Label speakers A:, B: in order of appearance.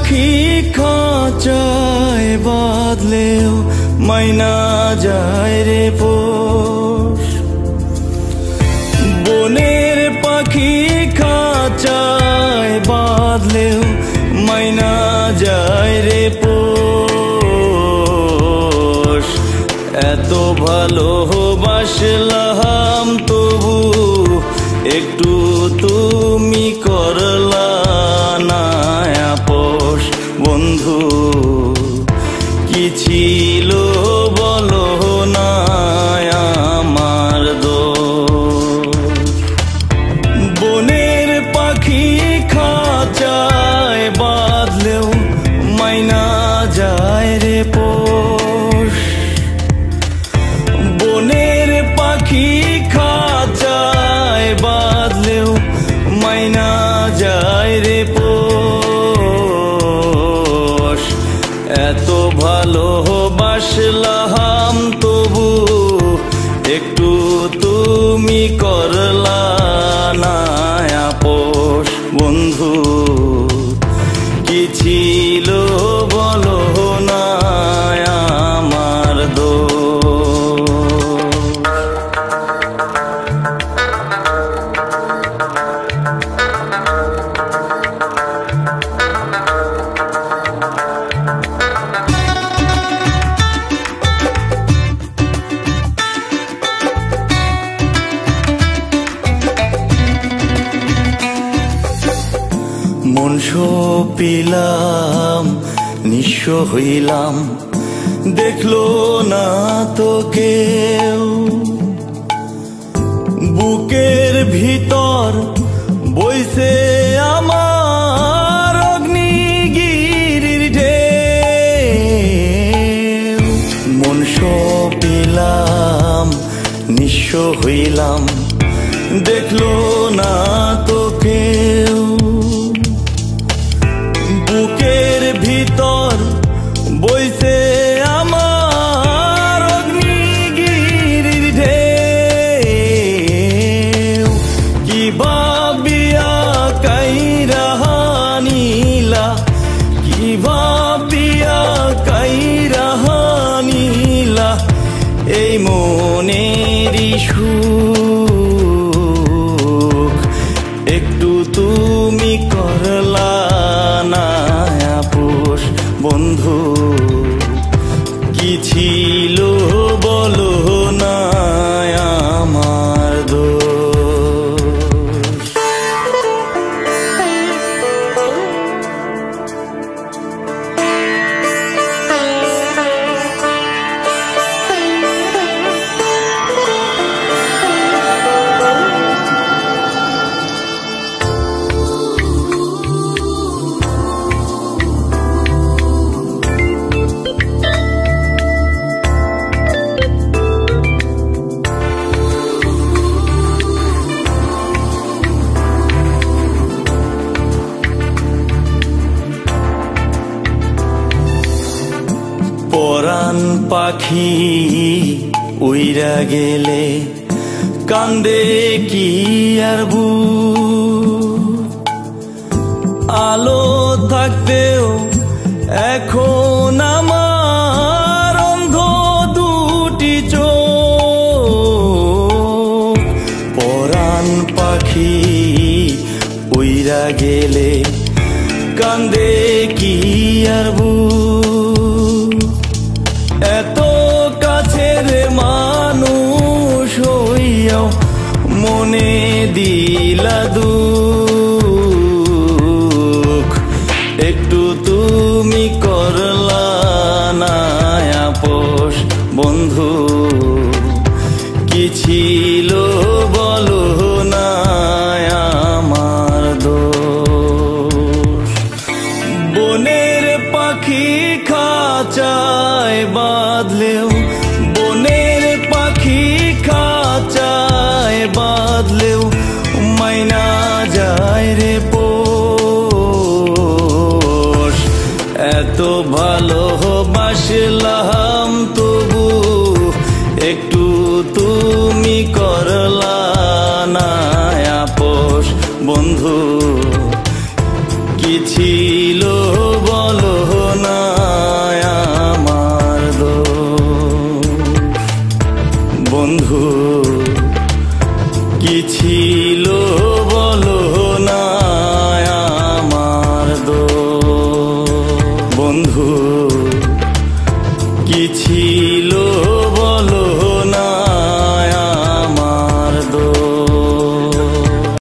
A: পাখি খাঁচায় বাঁধলেও মাইনা যায় রে পোষ। বনের পাখি খাঁচায় বাঁধলেও মাইনা যায় রে পোষ। এত ভালোবাসলাম তবু একটু তুমি করলা না আপোষ। বন্ধু কি ছিল বলো না আমার দোষ। বনের পাখি খাঁচায় বাঁধলেও মাইনা যায় রে পোষ। বনের পাখি খাঁচায় বাঁধলেও মাইনা যায় রে পোষ। এত ভালোবাসলাম তবু একটু তুমি করলা না আপোষ। বন্ধু কি ছিল বলো না আমার দোষ। মন সপিলাম নিঃস্ব হইলাম দেখলো না তো কেউ। বুকের ভিতর বইছে আমার অগ্নিগিরির ঢেউ। মন সপিলাম নিঃস্ব হইলাম দেখলো না তো কেউ। বুকের ভিতর বইছে আমার অগ্নিগিরির ঢেউ। কি ভাবিয়া কাইরা নিলা, কি ভাবিয়া কাইরা নিলা এই মনেরই সুখ। একটু তুমি করলা না আপোষ। বন্ধু কি ছিল বলো না আমার দোষ। পরাণ পাখি উইরা গেলে কান্দে কি আর বুক। আলো থাকতেও এখন আমার অন্ধ দুটি চোখ। পরাণ পাখি উইরা গেলে কান্দে কি আর বুক। এত কাছের মানুষ হইয়াও মনে দিলা দুঃখ। একটু তুমি করলা না আপোষ। বন্ধু কি ছিল বলো না আমার দোষ। বনের পাখি খাঁচায় বাঁধলেও, বনের পাখি খাঁচায় বাঁধলেও মাইনা যায় রে পোষ। এত ভালোবাসলাম তবু একটু তুমি করলা না আপোষ। বন্ধু কি ছিল ছিল